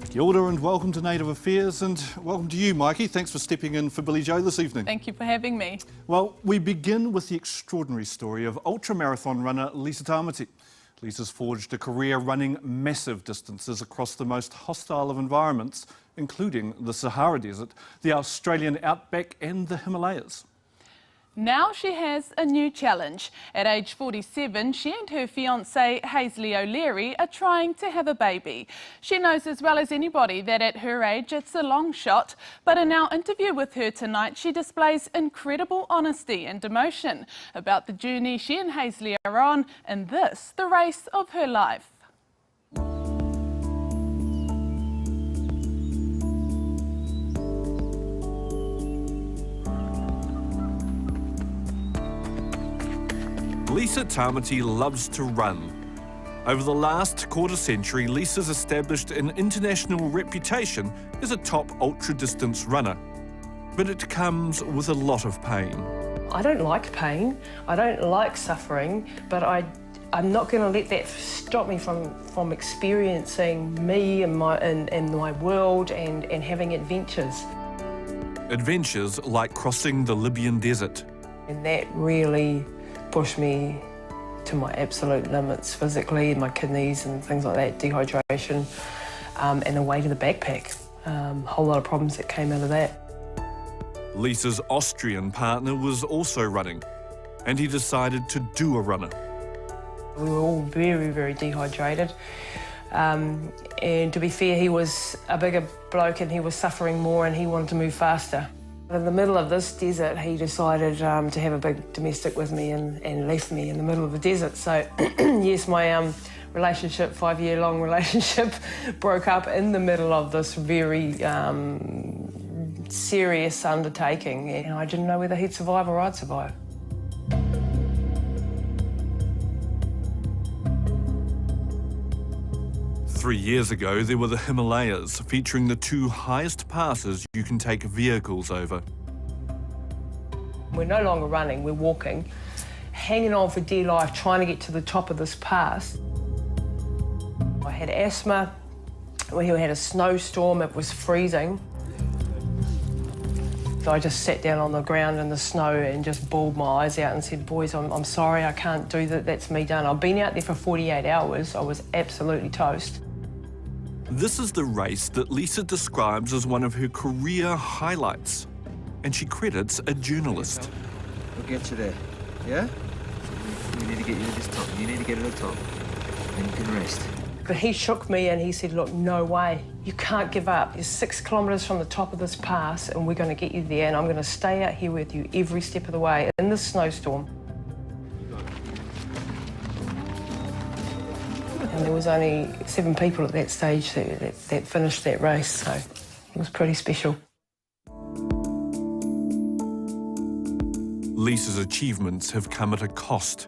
Kia ora and welcome to Native Affairs, and welcome to you, Mikey. Thanks for stepping in for Billy Joe this evening. Thank you for having me. Well, we begin with the extraordinary story of ultramarathon runner Lisa Tamati. Lisa's forged a career running massive distances across the most hostile of environments, including the Sahara Desert, the Australian outback and the Himalayas. Now she has a new challenge. At age 47, she and her fiancé, Hazley O'Leary, are trying to have a baby. She knows as well as anybody that at her age it's a long shot, but in our interview with her tonight, she displays incredible honesty and emotion about the journey she and Hazley are on, and this, the race of her life. Lisa Tamati loves to run. Over the last quarter century, Lisa's established an international reputation as a top ultra-distance runner. But it comes with a lot of pain. I don't like pain, I don't like suffering, but I'm not going to let that stop me from experiencing me and my world and having adventures. Adventures like crossing the Libyan desert. And that really pushed me to my absolute limits physically, my kidneys and things like that, dehydration, and the weight of the backpack. A whole lot of problems that came out of that. Lisa's Austrian partner was also running, and he decided to do a runner. We were all very, very dehydrated. And to be fair, he was a bigger bloke and he was suffering more and he wanted to move faster. In the middle of this desert, he decided to have a big domestic with me and left me in the middle of the desert. So, yes, my relationship, 5-year-long relationship, broke up in the middle of this very serious undertaking. And I didn't know whether he'd survive or I'd survive. Three years ago, there were the Himalayas, featuring the 2 highest passes you can take vehicles over. We're no longer running, we're walking, hanging on for dear life, trying to get to the top of this pass. I had asthma, we had a snowstorm, it was freezing. So I just sat down on the ground in the snow and just bawled my eyes out and said, boys, I'm sorry, I can't do that, that's me done. I've been out there for 48 hours, I was absolutely toast. This is the race that Lisa describes as one of her career highlights, and she credits a journalist. We'll get you there, yeah? We need to get you to this top. You need to get to the top, then you can rest. But he shook me and he said, look, no way, you can't give up. You're 6 kilometres from the top of this pass and we're going to get you there and I'm going to stay out here with you every step of the way in this snowstorm. And there was only 7 people at that stage that finished that race, so it was pretty special. Lisa's achievements have come at a cost,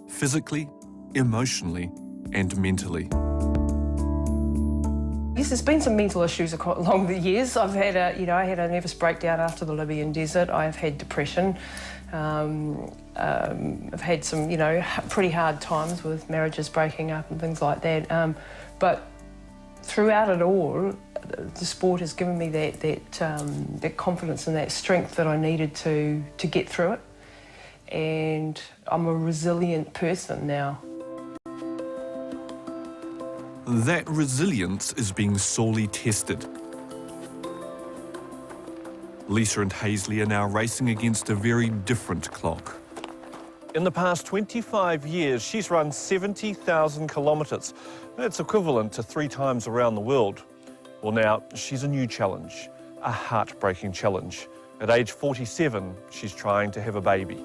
physically, emotionally, and mentally. Yes, there's been some mental issues along the years. I've had I had a nervous breakdown after the Libyan desert. I've had depression. I've had some, pretty hard times with marriages breaking up and things like that. But throughout it all, the sport has given me that confidence and that strength that I needed to get through it. And I'm a resilient person now. That resilience is being sorely tested. Lisa and Hazley are now racing against a very different clock. In the past 25 years, she's run 70,000 kilometres. That's equivalent to 3 times around the world. Well, now, she's a new challenge, a heartbreaking challenge. At age 47, she's trying to have a baby.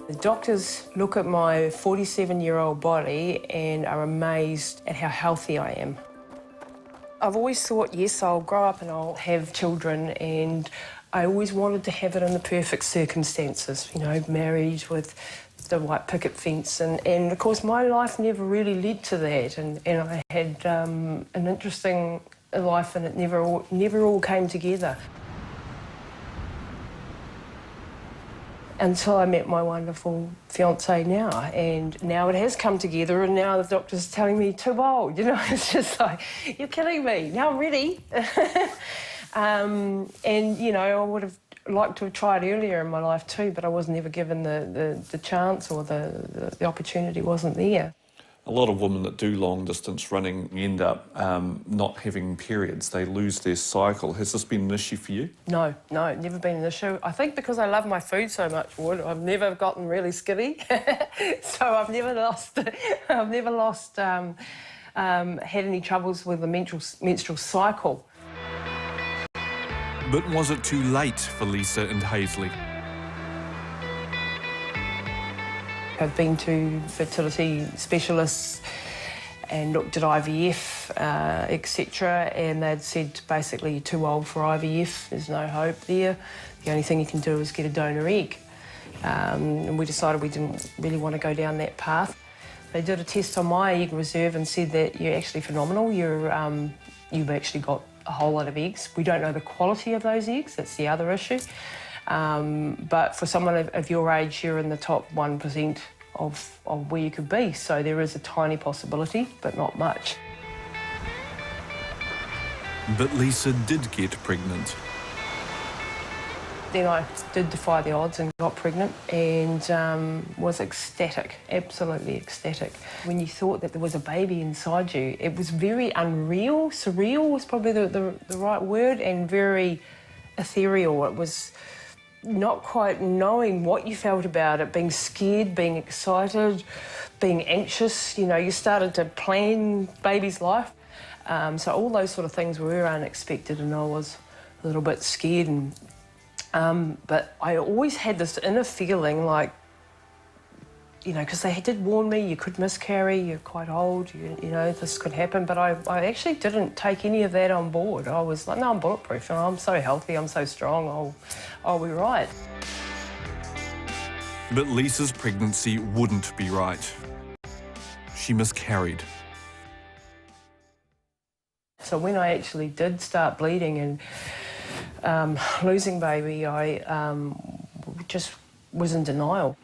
The doctors look at my 47-year-old body and are amazed at how healthy I am. I've always thought, yes, I'll grow up and I'll have children, and I always wanted to have it in the perfect circumstances, married with the white picket fence, and of course my life never really led to that, and I had an interesting life and it never all came together. Until I met my wonderful fiancé now, and now it has come together, and now the doctor's telling me too old, you know. It's just like, you're killing me, now I'm ready. And, you know, I would have liked to have tried earlier in my life too, but I was never given the chance, or the opportunity wasn't there. A lot of women that do long distance running end up not having periods. They lose their cycle. Has this been an issue for you? No, never been an issue. I think because I love my food so much, Wood, I've never gotten really skinny. So I've never had any troubles with the menstrual cycle. But was it too late for Lisa and Hazley? I've been to fertility specialists and looked at IVF, etc., and they'd said basically you're too old for IVF, there's no hope there. The only thing you can do is get a donor egg. And we decided we didn't really want to go down that path. They did a test on my egg reserve and said that you're actually phenomenal. You've actually got a whole lot of eggs. We don't know the quality of those eggs, that's the other issue. But for someone of your age, you're in the top 1% of where you could be. So there is a tiny possibility, but not much. But Lisa did get pregnant. Then I did defy the odds and got pregnant, and was ecstatic, absolutely ecstatic. When you thought that there was a baby inside you, it was very unreal. Surreal was probably the right word, and very ethereal. It was not quite knowing what you felt about it, being scared, being excited, being anxious. You know, you started to plan baby's life. So all those sort of things were unexpected, and I was a little bit scared. But I always had this inner feeling like, you know, because they did warn me you could miscarry, you're quite old, you know, this could happen. But I actually didn't take any of that on board. I was like, no, I'm bulletproof, and I'm so healthy, I'm so strong, I'll be right. But Lisa's pregnancy wouldn't be right. She miscarried. So when I actually did start bleeding and losing baby, I just was in denial.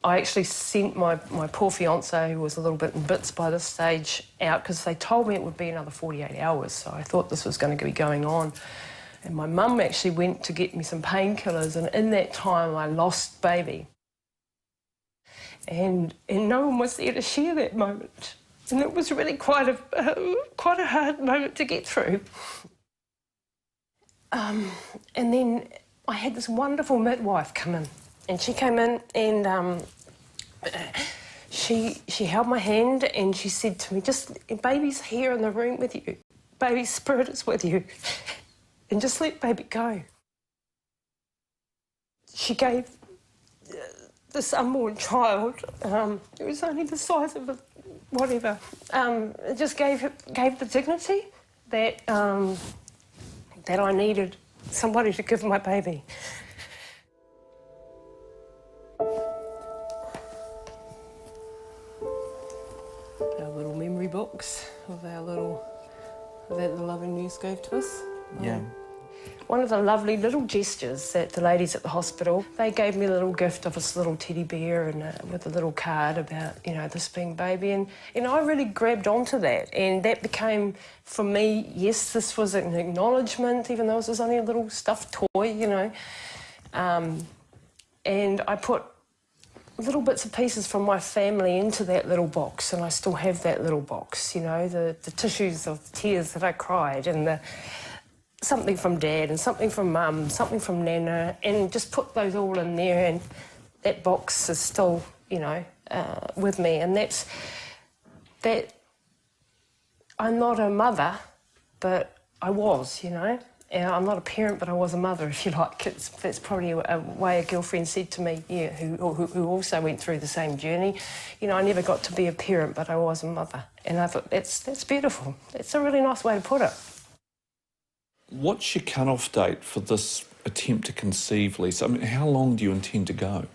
I actually sent my poor fiancé, who was a little bit in bits by this stage, out because they told me it would be another 48 hours, so I thought this was going to be going on. And my mum actually went to get me some painkillers, and in that time I lost baby. And no one was there to share that moment. And it was really quite a hard moment to get through. And then I had this wonderful midwife come in. And she came in and she held my hand and she said to me, just, baby's here in the room with you. Baby's spirit is with you. And just let baby go. She gave this unborn child, it was only the size of a whatever, it just gave the dignity that, that I needed somebody to give my baby. Our little memory box of that the loving news gave to us. Yeah. One of the lovely little gestures that the ladies at the hospital, they gave me a little gift of this little teddy bear and with a little card about, you know, this being baby. And I really grabbed onto that. And that became, for me, yes, this was an acknowledgement, even though it was only a little stuffed toy, you know. And I put little bits and pieces from my family into that little box, and I still have that little box, you know, the tissues of tears that I cried, and something from Dad and something from Mum, something from Nana, and just put those all in there, and that box is still, you know, with me. And that I'm not a mother, but I was, you know. I'm not a parent, but I was a mother, if you like. That's probably a way a girlfriend said to me, yeah, who also went through the same journey. You know, I never got to be a parent, but I was a mother. And I thought, that's beautiful. It's a really nice way to put it. What's your cut-off date for this attempt to conceive, Lisa? I mean, how long do you intend to go?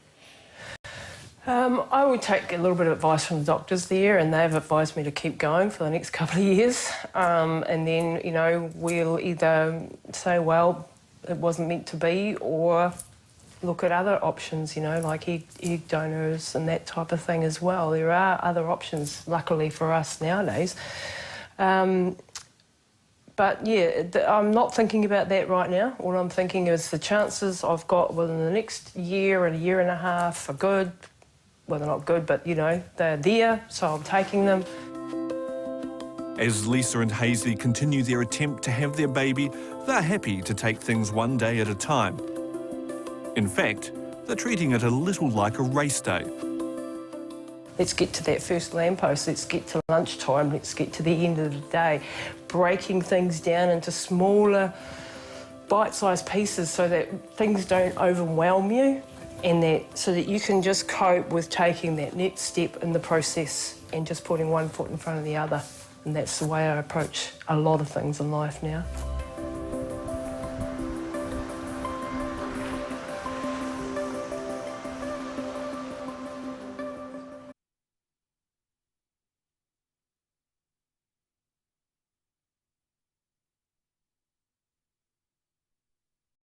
I would take a little bit of advice from the doctors there, and they've advised me to keep going for the next couple of years. And then, you know, we'll either say, well, it wasn't meant to be, or look at other options, you know, like egg donors and that type of thing as well. There are other options, luckily for us nowadays. But yeah, I'm not thinking about that right now. All I'm thinking is the chances I've got within the next year and a year and a half are good. Well, they're not good, but you know, they're there, so I'm taking them. As Lisa and Hazley continue their attempt to have their baby, they're happy to take things one day at a time. In fact, they're treating it a little like a race day. Let's get to that first lamppost, let's get to lunchtime, let's get to the end of the day, breaking things down into smaller, bite-sized pieces so that things don't overwhelm you, and so that you can just cope with taking that next step in the process and just putting one foot in front of the other. And that's the way I approach a lot of things in life now.